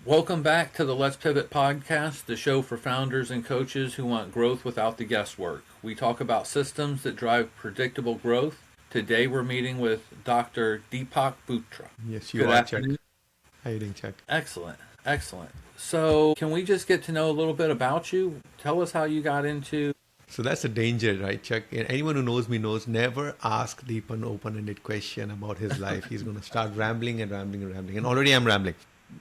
Welcome back to the Let's Pivot podcast, the show for founders and coaches who want growth without the guesswork. We talk about systems that drive predictable growth. Today we're meeting with Dr. Deepak Bhootra. Yes, you Good are, Chuck. afternoon. How you doing, Chuck? Excellent, excellent. So, can we just get to know a little bit about you? Tell us how you got into. So that's the danger, right, Chuck? And anyone who knows me knows never ask Deep an open-ended question about his life. He's going to start rambling and rambling and rambling. And already I'm rambling.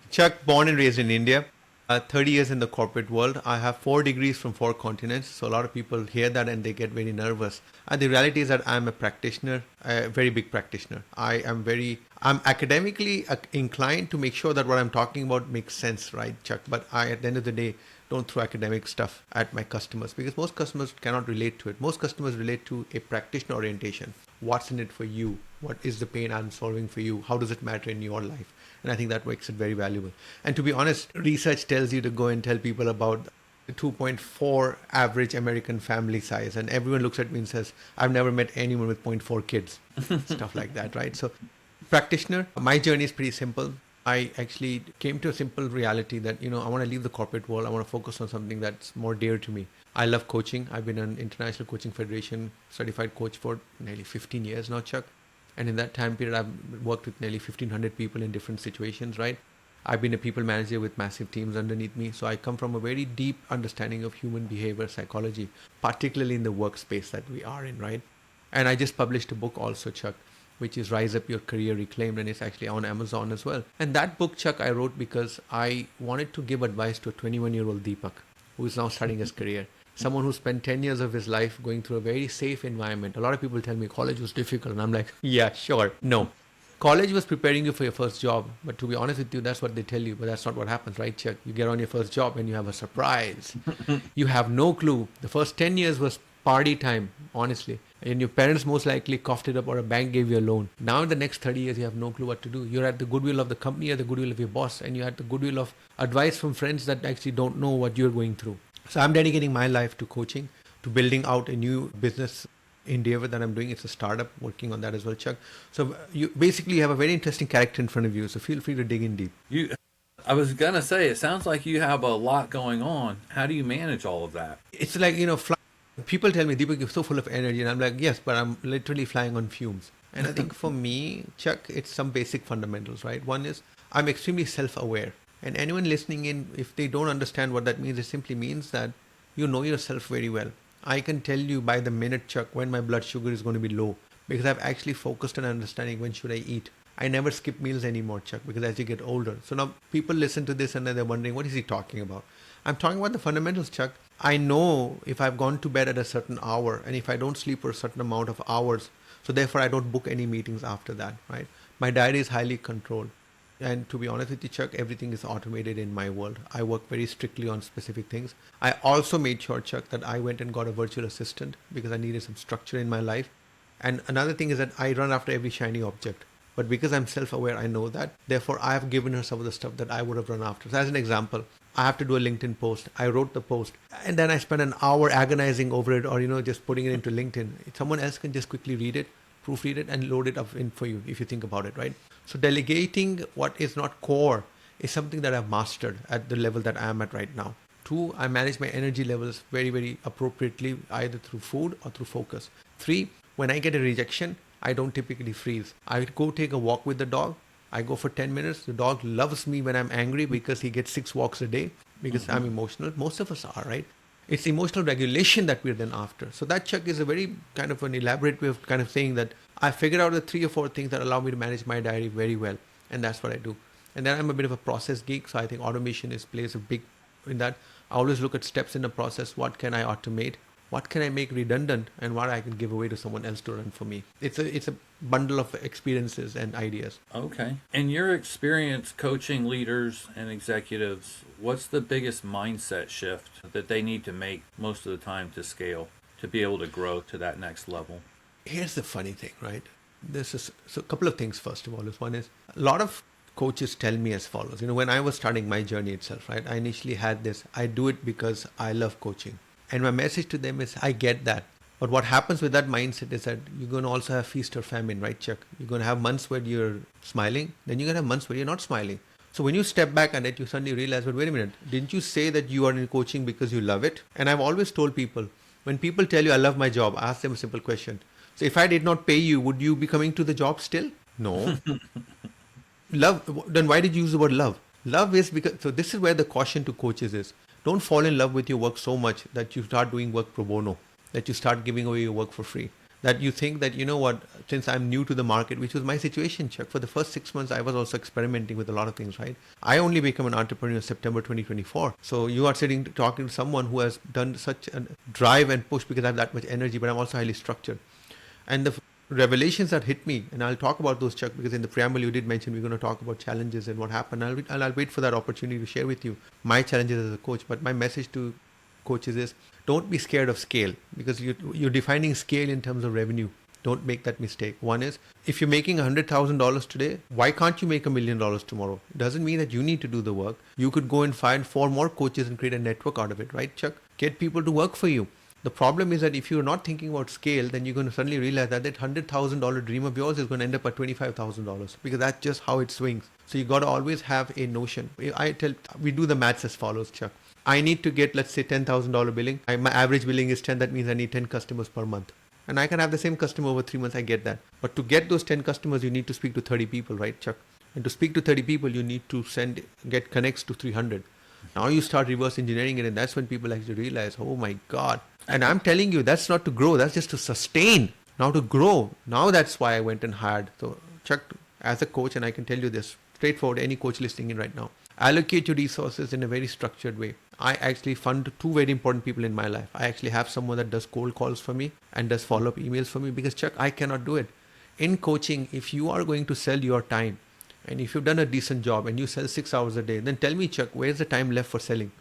Chuck, born and raised in India, 30 years in the corporate world. I have 4 degrees from 4 continents. So a lot of people hear that and they get very nervous. And the reality is that I'm a practitioner, a very big practitioner. I'm academically inclined to make sure that what I'm talking about makes sense, right, Chuck? But at the end of the day, don't throw academic stuff at my customers because most customers cannot relate to it. Most customers relate to a practitioner orientation. What's in it for you? What is the pain I'm solving for you? How does it matter in your life? And I think that makes it very valuable. And to be honest, research tells you to go and tell people about the 2.4 average American family size. And everyone looks at me and says, I've never met anyone with 0.4 kids. Stuff like that, right? So practitioner, my journey is pretty simple. I actually came to a simple reality that, I want to leave the corporate world. I want to focus on something that's more dear to me. I love coaching. I've been an International Coaching Federation certified coach for nearly 15 years now, Chuck. And in that time period, I've worked with nearly 1,500 people in different situations, right? I've been a people manager with massive teams underneath me. So I come from a very deep understanding of human behavior, psychology, particularly in the workspace that we are in, right? And I just published a book also, Chuck, which is Rise Up Your Career Reclaimed, and it's actually on Amazon as well. And that book, Chuck, I wrote because I wanted to give advice to a 21-year-old Deepak who is now starting his career. Someone who spent 10 years of his life going through a very safe environment. A lot of people tell me college was difficult, and I'm like, yeah, sure. No. College was preparing you for your first job, but to be honest with you, that's what they tell you, but that's not what happens, right, Chuck? You get on your first job and you have a surprise. You have no clue. The first 10 years was party time, honestly. And your parents most likely coughed it up or a bank gave you a loan. Now in the next 30 years, you have no clue what to do. You're at the goodwill of the company or the goodwill of your boss, and you're at the goodwill of advice from friends that actually don't know what you're going through. So I'm dedicating my life to coaching, to building out a new business endeavor that I'm doing. It's a startup, working on that as well, Chuck. So you basically have a very interesting character in front of you. So feel free to dig in deep. I was going to say, it sounds like you have a lot going on. How do you manage all of that? It's like, people tell me, Deepak, you're so full of energy. And I'm like, yes, but I'm literally flying on fumes. And I think for me, Chuck, it's some basic fundamentals, right? One is I'm extremely self-aware. And anyone listening in, if they don't understand what that means, it simply means that you know yourself very well. I can tell you by the minute, Chuck, when my blood sugar is going to be low because I've actually focused on understanding when should I eat. I never skip meals anymore, Chuck, because as you get older. So now people listen to this and then they're wondering, what is he talking about? I'm talking about the fundamentals, Chuck. I know if I've gone to bed at a certain hour and if I don't sleep for a certain amount of hours, so therefore I don't book any meetings after that, right? My diary is highly controlled. And to be honest with you, Chuck, everything is automated in my world. I work very strictly on specific things. I also made sure, Chuck, that I went and got a virtual assistant because I needed some structure in my life. And another thing is that I run after every shiny object. But because I'm self-aware, I know that. Therefore, I have given her some of the stuff that I would have run after. So as an example, I have to do a LinkedIn post. I wrote the post and then I spent an hour agonizing over it or, just putting it into LinkedIn. Someone else can just quickly read it, proofread it and load it up in for you if you think about it, right? So delegating what is not core is something that I've mastered at the level that I am at right now. 2, I manage my energy levels very, very appropriately, either through food or through focus. 3, when I get a rejection, I don't typically freeze. I go take a walk with the dog. I go for 10 minutes. The dog loves me when I'm angry because he gets 6 walks a day because I'm emotional. Most of us are, right? It's emotional regulation that we're then after. So that, Chuck, is a very kind of an elaborate way of kind of saying that I figured out the 3 or 4 things that allow me to manage my diary very well. And that's what I do. And then I'm a bit of a process geek. So I think automation plays a big in that. I always look at steps in the process. What can I automate? What can I make redundant? And what I can give away to someone else to run for me? It's a bundle of experiences and ideas. Okay. In your experience coaching leaders and executives, what's the biggest mindset shift that they need to make most of the time to scale, to be able to grow to that next level? Here's the funny thing, right? So a couple of things, first of all. One is a lot of coaches tell me as follows. When I was starting my journey itself, right? I initially had this, I do it because I love coaching. And my message to them is, I get that. But what happens with that mindset is that you're going to also have feast or famine, right, Chuck? You're going to have months where you're smiling, then you're going to have months where you're not smiling. So when you step back and it, you suddenly realize, but wait a minute, didn't you say that you are in coaching because you love it? And I've always told people, when people tell you I love my job, ask them a simple question. So if I did not pay you, would you be coming to the job still? No. Love, then why did you use the word love? Love is because, so this is where the caution to coaches is. Don't fall in love with your work so much that you start doing work pro bono, that you start giving away your work for free. That you think that, you know what, since I'm new to the market, which was my situation, Chuck, for the first 6 months, I was also experimenting with a lot of things, right? I only became an entrepreneur in September 2024. So you are sitting talking to someone who has done such a drive and push because I have that much energy, but I'm also highly structured. And the revelations that hit me, and I'll talk about those, Chuck, because in the preamble you did mention we're going to talk about challenges and what happened. I'll wait for that opportunity to share with you my challenges as a coach. But my message to coaches is, don't be scared of scale, because you're defining scale in terms of revenue. Don't make that mistake. One is, if you're making $100,000 today, why can't you make $1 million tomorrow? It doesn't mean that you need to do the work. You could go and find 4 more coaches and create a network out of it, right, Chuck? Get people to work for you. The problem is that if you're not thinking about scale, then you're going to suddenly realize that that $100,000 dream of yours is going to end up at $25,000, because that's just how it swings. So you got to always have a notion. We do the maths as follows, Chuck. I need to get, let's say, $10,000 billing. My average billing is 10. That means I need 10 customers per month. And I can have the same customer over 3 months. I get that. But to get those 10 customers, you need to speak to 30 people, right, Chuck? And to speak to 30 people, you need to get connects to 300. Now you start reverse engineering it, and that's when people actually realize, oh my God. And I'm telling you, that's not to grow. That's just to sustain. Now to grow. Now that's why I went and hired. So Chuck, as a coach, and I can tell you this straightforward, any coach listening in right now, allocate your resources in a very structured way. I actually fund 2 very important people in my life. I actually have someone that does cold calls for me and does follow-up emails for me, because Chuck, I cannot do it. In coaching, if you are going to sell your time, and if you've done a decent job and you sell 6 hours a day, then tell me, Chuck, where's the time left for selling?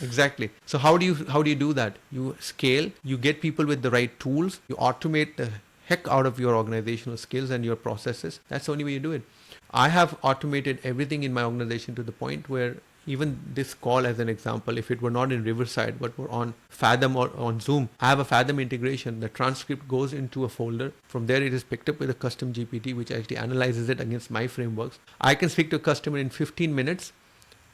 Exactly. So how do you do that? You scale, you get people with the right tools, you automate the heck out of your organizational skills and your processes. That's the only way you do it. I have automated everything in my organization to the point where even this call, as an example, if it were not in Riverside, but were on Fathom or on Zoom, I have a Fathom integration. The transcript goes into a folder. From there, it is picked up with a custom GPT, which actually analyzes it against my frameworks. I can speak to a customer in 15 minutes.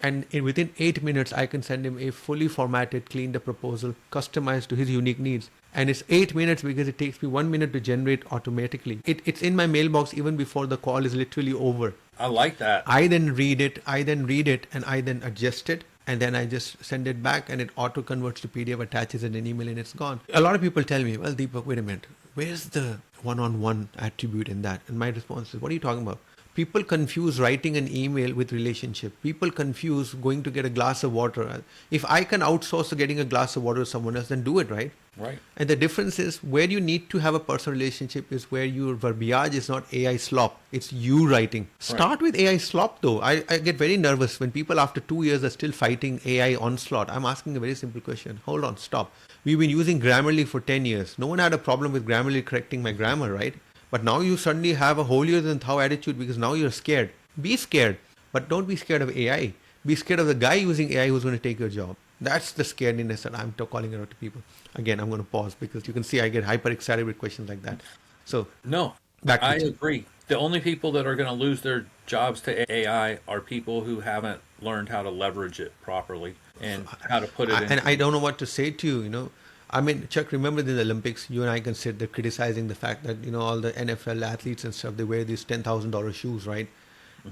And within 8 minutes, I can send him a fully formatted, cleaned up proposal, customized to his unique needs. And it's 8 minutes because it takes me 1 minute to generate automatically. It's in my mailbox even before the call is literally over. I like that. I then read it, and I then adjust it. And then I just send it back, and it auto converts to PDF, attaches in an email, and it's gone. A lot of people tell me, well, Deepak, wait a minute. Where's the one-on-one attribute in that? And my response is, what are you talking about? People confuse writing an email with relationship. People confuse going to get a glass of water. If I can outsource getting a glass of water to someone else, then do it, right? Right. And the difference is where you need to have a personal relationship is where your verbiage is not AI slop. It's you writing. Start with AI slop though. I get very nervous when people after 2 years are still fighting AI onslaught. I'm asking a very simple question. Hold on, stop. We've been using Grammarly for 10 years. No one had a problem with Grammarly correcting my grammar, right? But now you suddenly have a holier than thou attitude because now you're scared. Be scared, but don't be scared of AI. Be scared of the guy using AI who's going to take your job. That's the scarediness that I'm calling it out to people. Again, I'm going to pause because you can see I get hyper excited with questions like that. So no, I agree. The only people that are going to lose their jobs to AI are people who haven't learned how to leverage it properly and how to put it in. And I don't know what to say to you, I mean, Chuck, remember in the Olympics, you and I can sit there criticizing the fact that, all the NFL athletes and stuff, they wear these $10,000 shoes, right?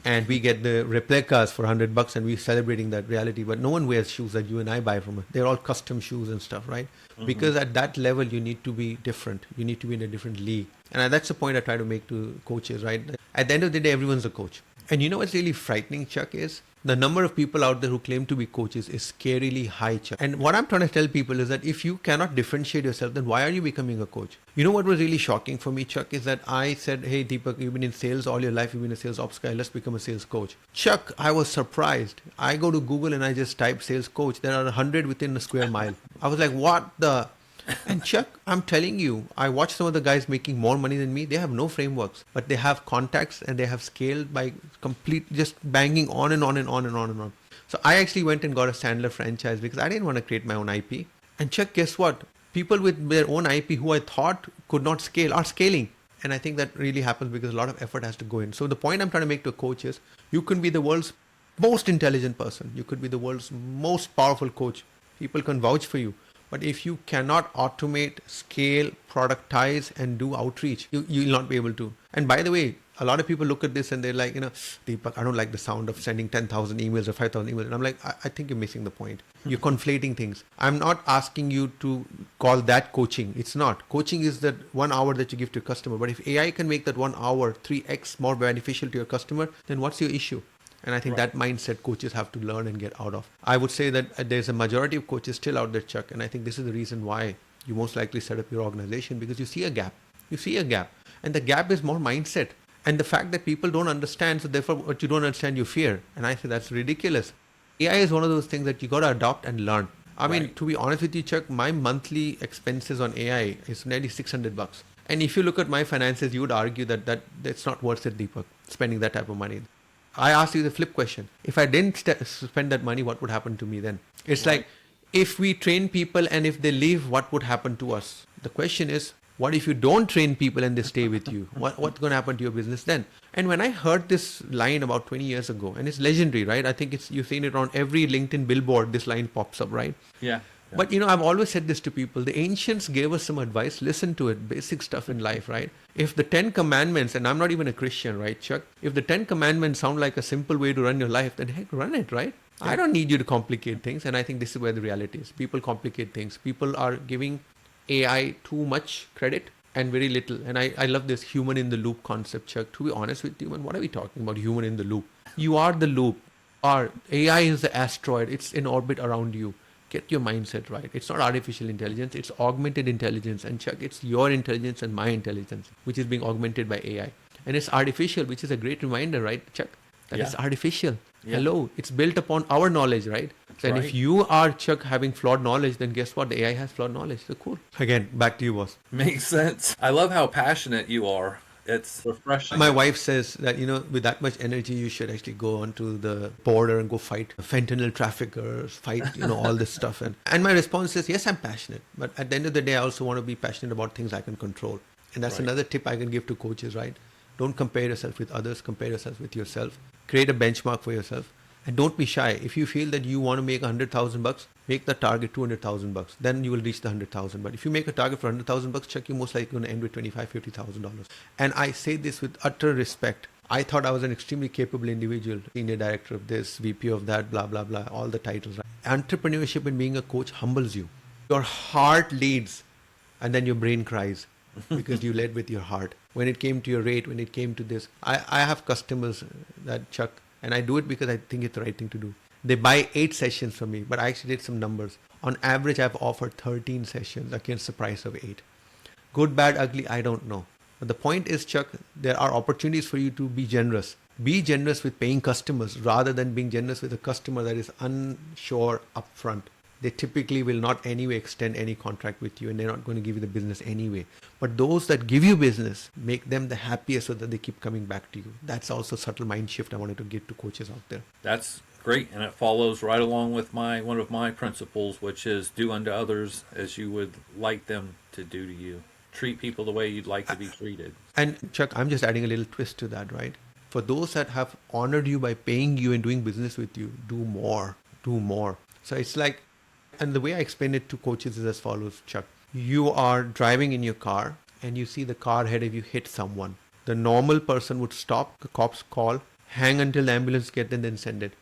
And we get the replicas for $100 and we're celebrating that reality. But no one wears shoes that you and I buy from it. They're all custom shoes and stuff, right? Mm-hmm. Because at that level, you need to be different. You need to be in a different league. And that's the point I try to make to coaches, right? At the end of the day, everyone's a coach. And you know what's really frightening, Chuck, is the number of people out there who claim to be coaches is scarily high, Chuck. And what I'm trying to tell people is that if you cannot differentiate yourself, then why are you becoming a coach? You know what was really shocking for me, Chuck, is that I said, hey, Deepak, you've been in sales all your life. You've been a sales ops guy. Let's become a sales coach. Chuck, I was surprised. I go to Google and I just type sales coach. There are 100 within a square mile. I was like, what the... And Chuck, I'm telling you, I watch some of the guys making more money than me. They have no frameworks, but they have contacts and they have scaled by just banging on and on and on and on and on. So I actually went and got a Sandler franchise because I didn't want to create my own IP. And Chuck, guess what? People with their own IP who I thought could not scale are scaling. And I think that really happens because a lot of effort has to go in. So the point I'm trying to make to a coach is you can be the world's most intelligent person. You could be the world's most powerful coach. People can vouch for you. But if you cannot automate, scale, productize, and do outreach, you'll not be able to. And by the way, a lot of people look at this and they're like, Deepak, I don't like the sound of sending 10,000 emails or 5,000 emails. And I'm like, I think you're missing the point. You're conflating things. I'm not asking you to call that coaching. It's not. Coaching is that 1 hour that you give to your customer. But if AI can make that 1 hour 3x more beneficial to your customer, then what's your issue? And I think that mindset coaches have to learn and get out of. I would say that there's a majority of coaches still out there, Chuck. And I think this is the reason why you most likely set up your organization, because you see a gap. You see a gap. And the gap is more mindset. And the fact that people don't understand, so therefore what you don't understand, you fear. And I say that's ridiculous. AI is one of those things that you got to adopt and learn. I mean, to be honest with you, Chuck, my monthly expenses on AI is nearly $600. And if you look at my finances, you would argue that that's not worth it, Deepak, spending that type of money. I asked you the flip question. If I didn't spend that money, what would happen to me then? It's like, if we train people and if they leave, what would happen to us? The question is, what if you don't train people and they stay with you? What's going to happen to your business then? And when I heard this line about 20 years ago, and it's legendary, right? I think you've seen it on every LinkedIn billboard, this line pops up, right? Yeah. But I've always said this to people. The ancients gave us some advice. Listen to it. Basic stuff in life, right? If the 10 commandments, and I'm not even a Christian, right, Chuck? If the 10 commandments sound like a simple way to run your life, then heck, run it, right? Yeah. I don't need you to complicate things. And I think this is where the reality is. People complicate things. People are giving AI too much credit and very little. And I love this human in the loop concept, Chuck. To be honest with you, man, what are we talking about? Human in the loop. You are the loop. AI is the asteroid. It's in orbit around you. Get your mindset right. It's not artificial intelligence. It's augmented intelligence. And Chuck, it's your intelligence and my intelligence, which is being augmented by AI. And it's artificial, which is a great reminder, right, Chuck? That it's artificial. Yeah. Hello. It's built upon our knowledge, right? So and if you are, Chuck, having flawed knowledge, then guess what? The AI has flawed knowledge. So cool. Again, back to you, boss. Makes sense. I love how passionate you are. It's refreshing. My wife says that, with that much energy, you should actually go onto the border and go fight fentanyl traffickers, fight, all this stuff. And my response is, yes, I'm passionate. But at the end of the day, I also want to be passionate about things I can control. And that's another tip I can give to coaches, right? Don't compare yourself with others. Compare yourself with yourself. Create a benchmark for yourself. And don't be shy. If you feel that you want to make $100,000, make the target $200,000. Then you will reach the 100,000. But if you make a target for $100,000, Chuck, you're most likely going to end with $25,000, $50,000. And I say this with utter respect. I thought I was an extremely capable individual, senior director of this, VP of that, blah, blah, blah, all the titles. Right? Entrepreneurship and being a coach humbles you. Your heart leads and then your brain cries because you led with your heart. When it came to your rate, when it came to this, I have customers that, Chuck, and I do it because I think it's the right thing to do. They buy 8 sessions from me, but I actually did some numbers. On average, I've offered 13 sessions against the price of 8. Good, bad, ugly, I don't know. But the point is, Chuck, there are opportunities for you to be generous. Be generous with paying customers rather than being generous with a customer that is unsure upfront. They typically will not anyway extend any contract with you and they're not going to give you the business anyway. But those that give you business, make them the happiest so that they keep coming back to you. That's also a subtle mind shift I wanted to give to coaches out there. That's great. And it follows right along with one of my principles, which is do unto others as you would like them to do to you. Treat people the way you'd like to be treated. And Chuck, I'm just adding a little twist to that, right? For those that have honored you by paying you and doing business with you, do more. So it's like, and the way I explain it to coaches is as follows, Chuck. You are driving in your car and you see the car ahead of you hit someone. The normal person would stop, the cops call, hang until the ambulance gets there and then send it.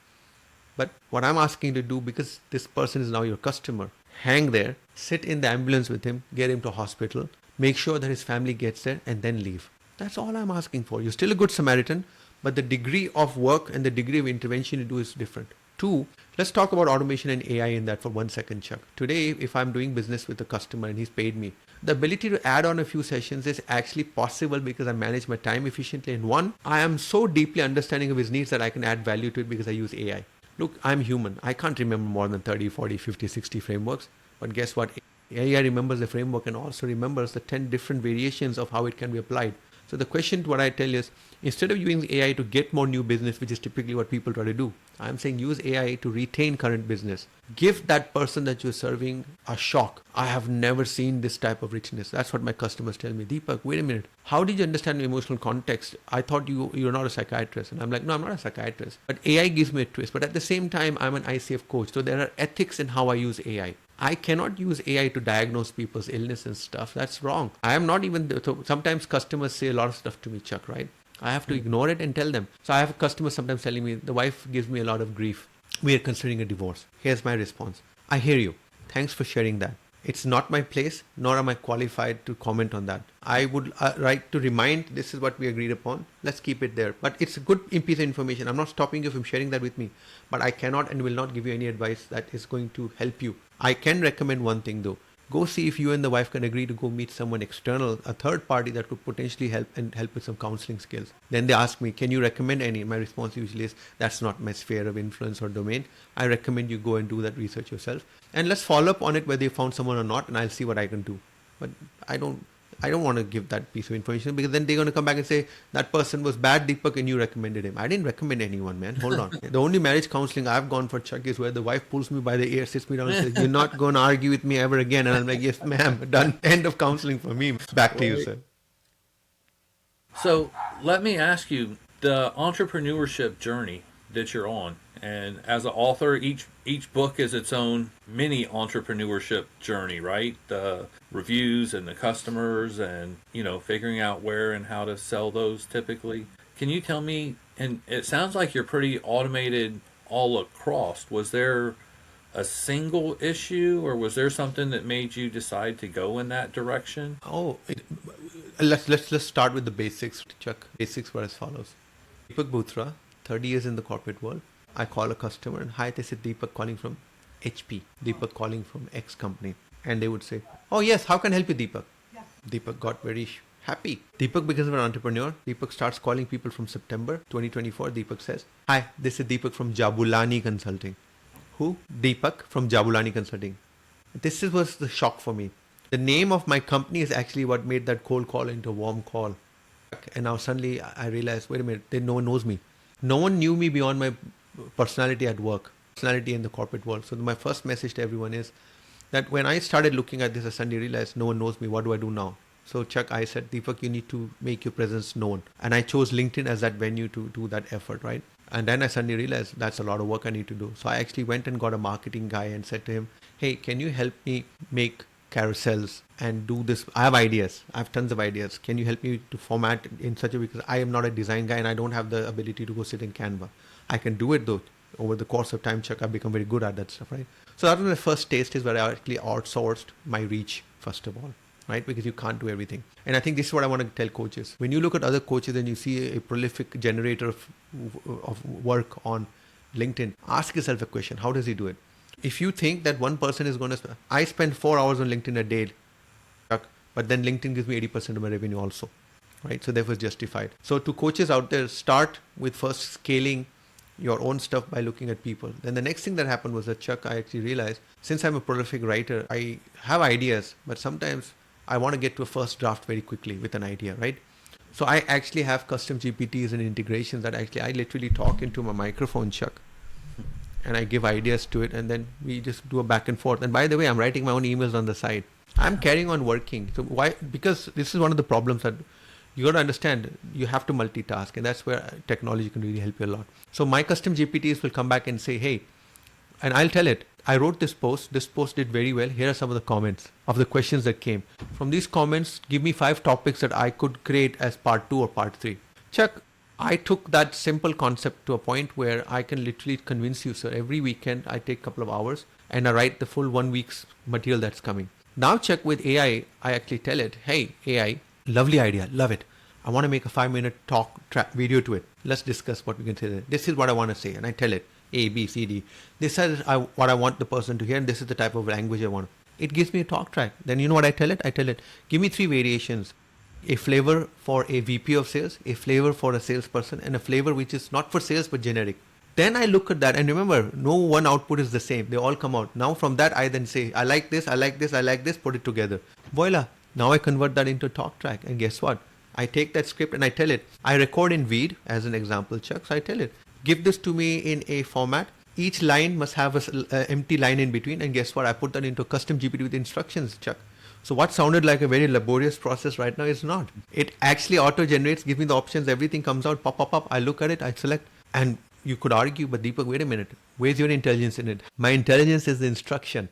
But what I'm asking you to do, because this person is now your customer, hang there, sit in the ambulance with him, get him to hospital, make sure that his family gets there and then leave. That's all I'm asking for. You're still a good Samaritan, but the degree of work and the degree of intervention you do is different. 2, let's talk about automation and AI in that for 1 second, Chuck. Today, if I'm doing business with a customer and he's paid me, the ability to add on a few sessions is actually possible because I manage my time efficiently. And 1, I am so deeply understanding of his needs that I can add value to it because I use AI. Look, I'm human. I can't remember more than 30, 40, 50, 60 frameworks. But guess what? AI remembers the framework and also remembers the 10 different variations of how it can be applied. So the question, what I tell you is, instead of using AI to get more new business, which is typically what people try to do, I'm saying use AI to retain current business. give that person that you're serving a shock. I have never seen this type of richness. That's what my customers tell me. Deepak, wait a minute. How did you understand the emotional context? I thought you're not a psychiatrist. And I'm like, no, I'm not a psychiatrist. But AI gives me a twist. But at the same time, I'm an ICF coach. So there are ethics in how I use AI. I cannot use AI to diagnose people's illness and stuff. That's wrong. I am not even, so sometimes customers say a lot of stuff to me, Chuck, right? I have to ignore it and tell them. So I have customers sometimes telling me, the wife gives me a lot of grief. We are considering a divorce. Here's my response. I hear you. Thanks for sharing that. It's not my place, nor am I qualified to comment on that. I would like to remind, this is what we agreed upon. Let's keep it there. But it's a good piece of information. I'm not stopping you from sharing that with me. But I cannot and will not give you any advice that is going to help you. I can recommend one thing though. Go see if you and the wife can agree to go meet someone external, a third party that could potentially help with some counseling skills. Then they ask me, can you recommend any? My response usually is, that's not my sphere of influence or domain. I recommend you go and do that research yourself. And let's follow up on it whether you found someone or not, and I'll see what I can do. But I don't want to give that piece of information, because then they're going to come back and say, that person was bad, Deepak, and you recommended him. I didn't recommend anyone, man. Hold on. The only marriage counseling I've gone for, Chuck, is where the wife pulls me by the ear, sits me down and says, you're not going to argue with me ever again. And I'm like, yes, ma'am, done. End of counseling for me. Back to you, sir. So let me ask you, the entrepreneurship journey that you're on, and as an author, each book is its own mini entrepreneurship journey, right? The reviews and the customers, and figuring out where and how to sell those typically. Can you tell me, and it sounds like you're pretty automated all across. Was there a single issue, or was there something that made you decide to go in that direction? Let's start with the basics, Chuck. Basics were as follows. Deepak Bhootra, 30 years in the corporate world. I call a customer and, hi, this is Deepak calling from HP. Deepak calling from X company. And they would say, oh yes, how can I help you, Deepak? Yeah. Deepak got very happy. Deepak becomes an entrepreneur. Deepak starts calling people from September 2024. Deepak says, hi, this is Deepak from Jabulani Consulting. Who? Deepak from Jabulani Consulting. This was the shock for me. The name of my company is actually what made that cold call into a warm call. And now suddenly I realized, wait a minute, no one knows me. No one knew me beyond my personality at work, personality in the corporate world. So my first message to everyone is that when I started looking at this, I suddenly realized no one knows me. What do I do now? So Chuck, I said, Deepak, you need to make your presence known. And I chose LinkedIn as that venue to do that effort, right? And then I suddenly realized that's a lot of work I need to do. So I actually went and got a marketing guy and said to him, hey, can you help me make carousels and do this? I have ideas. I have tons of ideas. Can you help me to format in such a way? Because I am not a design guy and I don't have the ability to go sit in Canva. I can do it though. Over the course of time, Chuck, I've become very good at that stuff, right? So that was my first taste, is where I actually outsourced my reach, first of all, right? Because you can't do everything. And I think this is what I want to tell coaches. When you look at other coaches and you see a prolific generator of work on LinkedIn, ask yourself a question. How does he do it? If you think that one person is going to, I spend 4 hours on LinkedIn a day, Chuck, but then LinkedIn gives me 80% of my revenue also, right? So therefore it's justified. So to coaches out there, start with first scaling your own stuff by looking at people. Then the next thing that happened was that, Chuck, I actually realized, since I'm a prolific writer, I have ideas, but sometimes I want to get to a first draft very quickly with an idea, right? So I actually have custom GPTs and integrations that actually I literally talk into my microphone, Chuck, and I give ideas to it, and then we just do a back and forth. And by the way, I'm writing my own emails on the side. I'm carrying on working. So why? Because this is one of the problems that you got to understand. You have to multitask, and that's where technology can really help you a lot. So my custom GPTs will come back and say, hey, and I'll tell it, I wrote this post. This post did very well. Here are some of the comments of the questions that came. From these comments, give me 5 topics that I could create as part 2 or part 3. Chuck, I took that simple concept to a point where I can literally convince you, sir. Every weekend, I take a couple of hours and I write the full 1 week's material that's coming. Now, Chuck, with AI, I actually tell it, hey, AI, lovely idea, love it. I want to make a 5-minute video to it. Let's discuss what we can say there. This is what I want to say. And I tell it, A, B, C, D. This is what I want the person to hear, and this is the type of language I want. It gives me a talk track. Then you know what I tell it? I tell it, give me 3 variations. A flavor for a VP of sales, a flavor for a salesperson, and a flavor which is not for sales but generic. Then I look at that, and remember, no one output is the same. They all come out. Now from that, I then say, I like this, I like this, I like this, put it together. Voila. Now I convert that into a talk track. And guess what? I take that script and I tell it. I record in Veed as an example, Chuck. So I tell it, give this to me in a format Each line must have a empty line in between, and guess what? I put that into a custom GPT with instructions, Chuck. So what sounded like a very laborious process right now is not. It actually auto-generates, gives me the options, everything comes out, pop, pop, pop. I look at it, I select, and you could argue, but Deepak, wait a minute. Where's your intelligence in it? My intelligence is the instruction.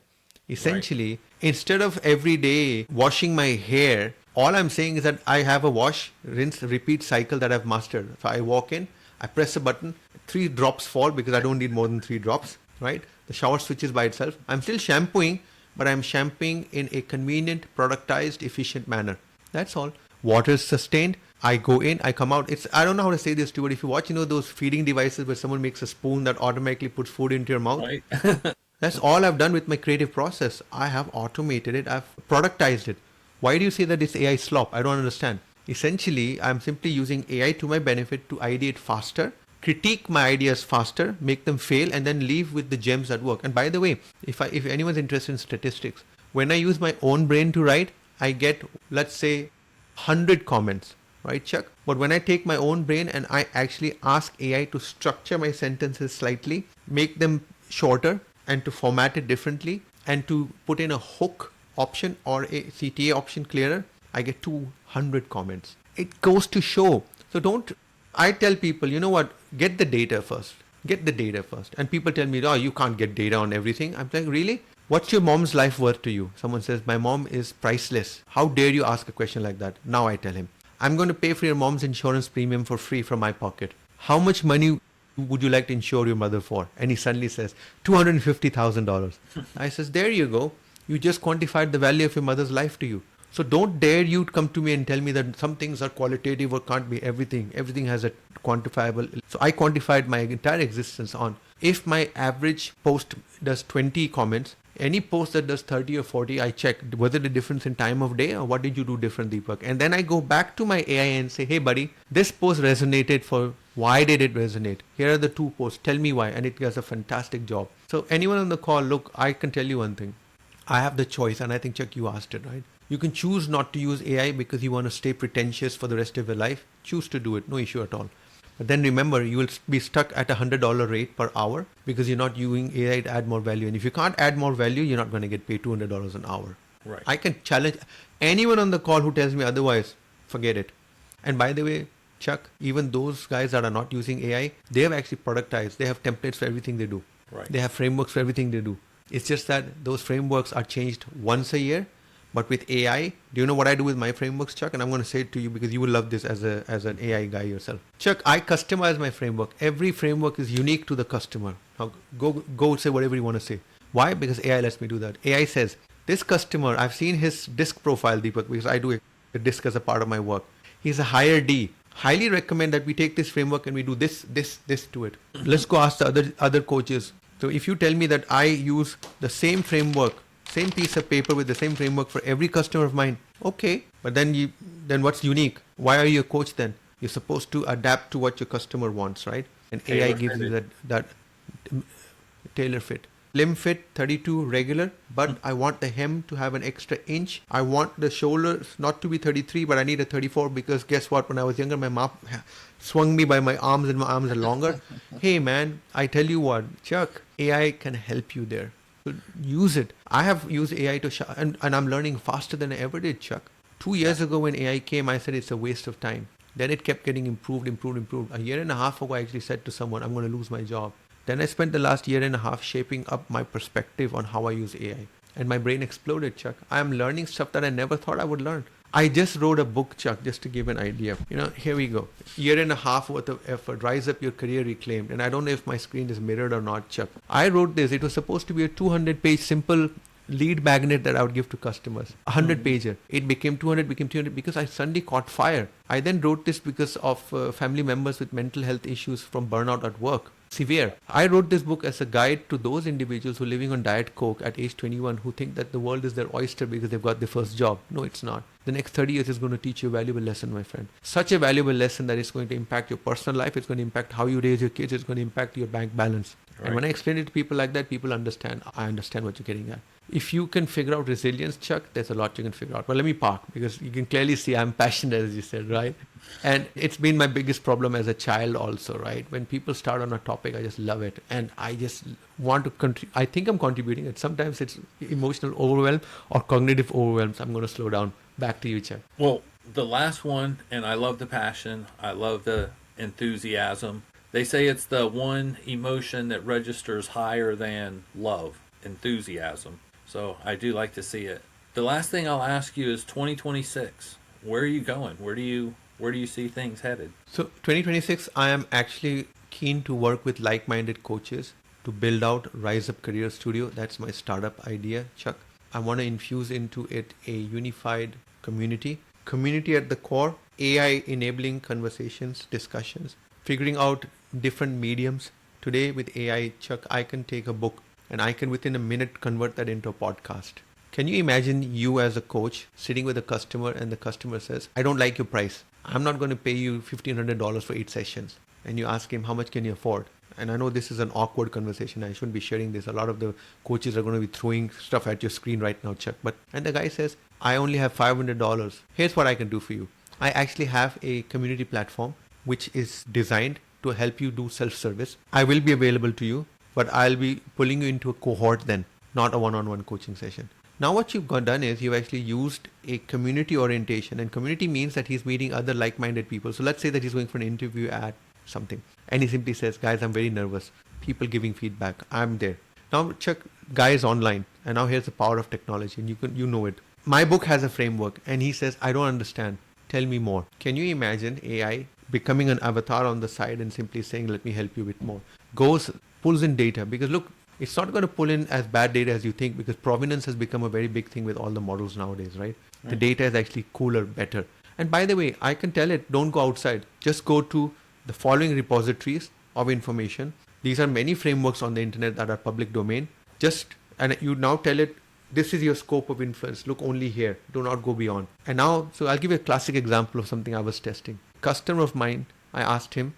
Essentially, instead of every day washing my hair, all I'm saying is that I have a wash, rinse, repeat cycle that I've mastered. So I walk in, I press a button, 3 drops fall because I don't need more than 3 drops, right? The shower switches by itself. I'm still shampooing, but I'm shampooing in a convenient, productized, efficient manner. That's all. Water is sustained. I go in, I come out. I don't know how to say this to you, but if you watch, those feeding devices where someone makes a spoon that automatically puts food into your mouth. Right. That's all I've done with my creative process. I have automated it. I've productized it. Why do you say that it's AI slop? I don't understand. Essentially, I'm simply using AI to my benefit to ideate faster, critique my ideas faster, make them fail, and then leave with the gems that work. And by the way, if anyone's interested in statistics, when I use my own brain to write, I get, let's say, 100 comments, right, Chuck? But when I take my own brain and I actually ask AI to structure my sentences slightly, make them shorter, and to format it differently, and to put in a hook option or a CTA option clearer, I get 200 comments. It goes to show. So I tell people, you know what, get the data first. Get the data first. And people tell me, oh, you can't get data on everything. I'm like, really? What's your mom's life worth to you? Someone says, my mom is priceless. How dare you ask a question like that? Now I tell him, I'm going to pay for your mom's insurance premium for free from my pocket. How much money would you like to insure your mother for? And he suddenly says, $250,000. I says, there you go. You just quantified the value of your mother's life to you. So don't dare you come to me and tell me that some things are qualitative or can't be everything. Everything has a quantifiable. So I quantified my entire existence on if my average post does 20 comments, any post that does 30 or 40, I check whether the difference in time of day or what did you do different, Deepak. And then I go back to my AI and say, hey buddy, this post resonated for why did it resonate? Here are the 2 posts. Tell me why. And it does a fantastic job. So anyone on the call, look, I can tell you one thing. I have the choice, and I think, Chuck, you asked it, right? You can choose not to use AI because you want to stay pretentious for the rest of your life. Choose to do it. No issue at all. But then remember, you will be stuck at a $100 rate per hour because you're not using AI to add more value. And if you can't add more value, you're not going to get paid $200 an hour. Right. I can challenge anyone on the call who tells me otherwise, forget it. And by the way, Chuck, even those guys that are not using AI, they have actually productized. They have templates for everything they do. Right. They have frameworks for everything they do. It's just that those frameworks are changed once a year. But with AI, do you know what I do with my frameworks, Chuck? And I'm going to say it to you because you will love this as an AI guy yourself. Chuck, I customize my framework. Every framework is unique to the customer. Now, go say whatever you want to say. Why? Because AI lets me do that. AI says, this customer, I've seen his disk profile, Deepak, because I do a disk as a part of my work. He's a higher D. Highly recommend that we take this framework and we do this to it. Let's go ask the other coaches. So if you tell me that I use the same framework, same piece of paper with the same framework for every customer of mine, okay. But then what's unique? Why are you a coach then? You're supposed to adapt to what your customer wants, right? And AI gives you that tailor fit. Slim fit 32 regular, but I want the hem to have an extra inch. I want the shoulders not to be 33, but I need a 34 because guess what? When I was younger, my mom swung me by my arms and my arms are longer. Hey man, I tell you what, Chuck, AI can help you there. So use it. I have used AI and I'm learning faster than I ever did, Chuck. 2 years ago when AI came, I said it's a waste of time. Then it kept getting improved. A year and a half ago, I actually said to someone, I'm going to lose my job. Then I spent the last year and a half shaping up my perspective on how I use AI. And my brain exploded, Chuck. I am learning stuff that I never thought I would learn. I just wrote a book, Chuck, just to give an idea. Here we go. Year and a half worth of effort. Rise up your career reclaimed. And I don't know if my screen is mirrored or not, Chuck. I wrote this. It was supposed to be a 200-page simple lead magnet that I would give to customers. 100-pager. It became 200, became 300 because I suddenly caught fire. I then wrote this because of family members with mental health issues from burnout at work. Severe. I wrote this book as a guide to those individuals who are living on Diet Coke at age 21 who think that the world is their oyster because they've got their first job. No, it's not. The next 30 years is going to teach you a valuable lesson, my friend. Such a valuable lesson that it's going to impact your personal life. It's going to impact how you raise your kids. It's going to impact your bank balance. Right. And when I explain it to people like that, people understand. I understand what you're getting at. If you can figure out resilience, Chuck, there's a lot you can figure out. But let me park because you can clearly see I'm passionate, as you said, right? And it's been my biggest problem as a child also, right? When people start on a topic, I just love it. And I just want to contribute. I think I'm contributing. And sometimes it's emotional overwhelm or cognitive overwhelm. So I'm going to slow down. Back to you, Chuck. Well, the last one, and I love the passion. I love the enthusiasm. They say it's the one emotion that registers higher than love, enthusiasm. So I do like to see it. The last thing I'll ask you is 2026. Where are you going? Where do you see things headed? So 2026, I am actually keen to work with like-minded coaches to build out Rise Up Career Studio. That's my startup idea, Chuck. I want to infuse into it a unified community. Community at the core, AI enabling conversations, discussions, figuring out different mediums. Today with AI, Chuck, I can take a book and I can within a minute convert that into a podcast. Can you imagine you as a coach sitting with a customer and the customer says, I don't like your price. I'm not going to pay you $1,500 for 8 sessions. And you ask him, how much can you afford? And I know this is an awkward conversation. I shouldn't be sharing this. A lot of the coaches are going to be throwing stuff at your screen right now, Chuck. And the guy says, I only have $500. Here's what I can do for you. I actually have a community platform which is designed to help you do self-service. I will be available to you, but I'll be pulling you into a cohort then, not a one-on-one coaching session. Now what you've done is you've actually used a community orientation, and community means that he's meeting other like-minded people. So let's say that he's going for an interview at something and he simply says, guys, I'm very nervous. People giving feedback. I'm there. Now Chuck, guy is online, and now here's the power of technology, and you know it. My book has a framework, and he says, I don't understand. Tell me more. Can you imagine AI becoming an avatar on the side and simply saying, let me help you with more? Pulls in data, because look, it's not going to pull in as bad data as you think, because provenance has become a very big thing with all the models nowadays, right? The data is actually cooler, better. And by the way, I can tell it, don't go outside. Just go to the following repositories of information. These are many frameworks on the internet that are public domain. And you now tell it, this is your scope of influence. Look only here. Do not go beyond. And now, so I'll give you a classic example of something I was testing. Customer of mine, I asked him,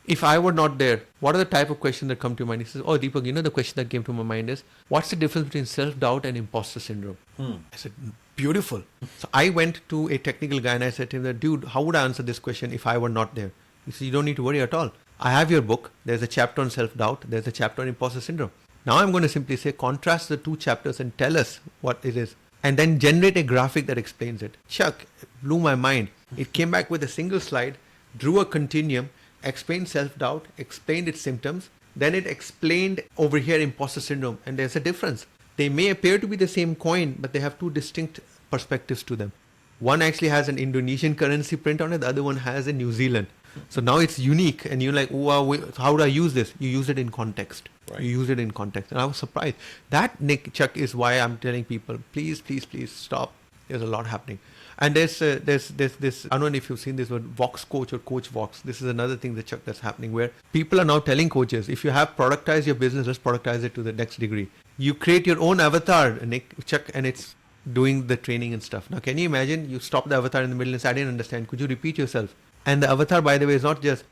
if I were not there, what are the type of questions that come to your mind? He says, oh, Deepak, the question that came to my mind is, what's the difference between self-doubt and imposter syndrome? I said, beautiful. So I went to a technical guy and I said to him, dude, how would I answer this question if I were not there? He said, you don't need to worry at all. I have your book. There's a chapter on self-doubt. There's a chapter on imposter syndrome. Now I'm going to simply say, contrast the two chapters and tell us what it is. And then generate a graphic that explains it. Chuck, blew my mind. It came back with a single slide, drew a continuum, explained self-doubt, explained its symptoms. Then it explained over here imposter syndrome. And there's a difference. They may appear to be the same coin, but they have two distinct perspectives to them. One actually has an Indonesian currency print on it. The other one has a New Zealand. So now it's unique. And you're like, wow, how do I use this? You use it in context. Right. You use it in context. And I was surprised. That, Chuck, is why I'm telling people, please, please, please stop. There's a lot happening. And there's this, I don't know if you've seen this word, Vox Coach or Coach Vox. This is another thing that, Chuck, that's happening where people are now telling coaches, if you have productized your business, let's productize it to the next degree. You create your own avatar, Chuck, and it's doing the training and stuff. Now, can you imagine you stop the avatar in the middle and say, I didn't understand. Could you repeat yourself? And the avatar, by the way, is not just,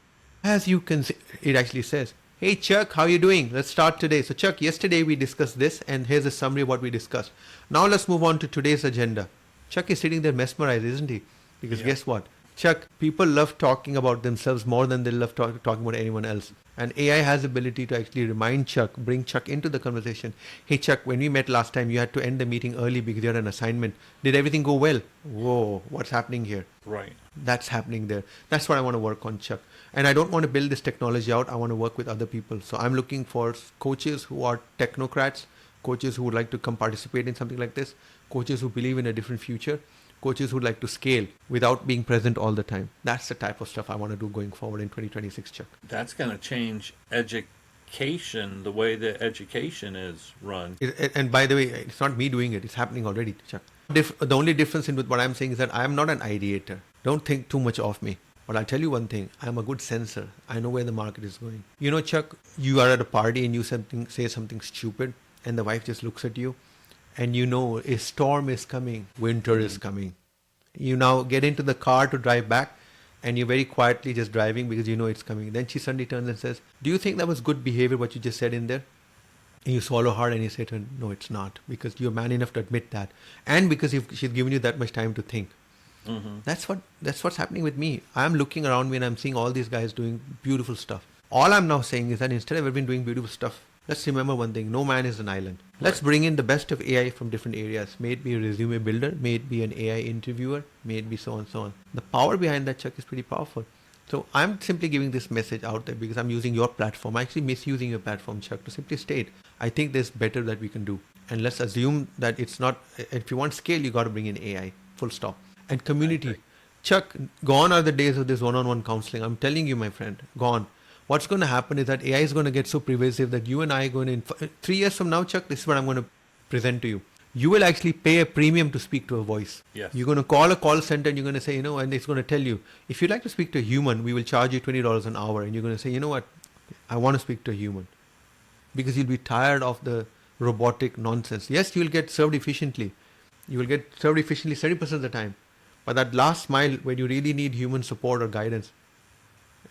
as you can see, it actually says, hey, Chuck, how are you doing? Let's start today. So, Chuck, yesterday we discussed this, and here's a summary of what we discussed. Now let's move on to today's agenda. Chuck is sitting there mesmerized, isn't he? Because guess what? Chuck, people love talking about themselves more than they love talking about anyone else. And AI has the ability to actually remind Chuck, bring Chuck into the conversation. Hey, Chuck, when we met last time, you had to end the meeting early because you had an assignment. Did everything go well? Whoa, what's happening here? Right. That's happening there. That's what I want to work on, Chuck. And I don't want to build this technology out. I want to work with other people. So I'm looking for coaches who are technocrats, coaches who would like to come participate in something like this, coaches who believe in a different future, coaches who would like to scale without being present all the time. That's the type of stuff I want to do going forward in 2026, Chuck. That's going to change education, the way that education is run. And by the way, it's not me doing it. It's happening already, Chuck. The only difference in with what I'm saying is that I'm not an ideator. Don't think too much of me. But I'll tell you one thing. I'm a good sensor. I know where the market is going. Chuck, you are at a party and you say something stupid and the wife just looks at you and a storm is coming. Winter is coming. You now get into the car to drive back and you're very quietly just driving because you know it's coming. Then she suddenly turns and says, do you think that was good behavior what you just said in there? And you swallow hard and you say to her, no, it's not, because you're man enough to admit that, and because she's given you that much time to think. That's what's happening with me. I'm looking around me and I'm seeing all these guys doing beautiful stuff. All I'm now saying is that instead of everyone doing beautiful stuff, let's remember one thing: no man is an island. Let's bring in the best of AI from different areas. May it be a resume builder, may it be an AI interviewer, may it be so on and so on. The power behind that, Chuck, is pretty powerful. So I'm simply giving this message out there because I'm using your platform. I'm actually misusing your platform, Chuck, to simply state, I think there's better that we can do. And let's assume that it's not, if you want scale, you got to bring in AI, full stop. And community. Chuck, gone are the days of this one-on-one counseling. I'm telling you, my friend, gone. What's going to happen is that AI is going to get so pervasive that you and I are going to, 3 years from now, Chuck, this is what I'm going to present to you. You will actually pay a premium to speak to a voice. Yes. You're going to call a call center and you're going to say, and it's going to tell you, if you'd like to speak to a human, we will charge you $20 an hour. And you're going to say, you know what, I want to speak to a human. Because you'll be tired of the robotic nonsense. Yes, you'll get served efficiently. You will get served efficiently 70% of the time. But that last mile when you really need human support or guidance,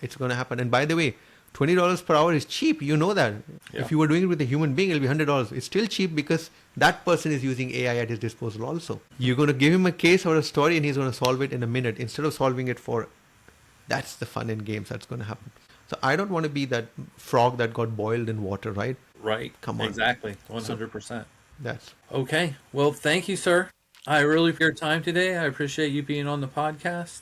it's going to happen. And by the way, $20 per hour is cheap. You know that. Yeah. If you were doing it with a human being, it'll be $100. It's still cheap because that person is using AI at his disposal also. You're going to give him a case or a story and he's going to solve it in a minute instead of solving it for... That's the fun in games that's going to happen. So I don't want to be that frog that got boiled in water, right? Right. Come on. Exactly. 100%. That's... Okay. Well, thank you, sir. I really for your time today. I appreciate you being on the podcast.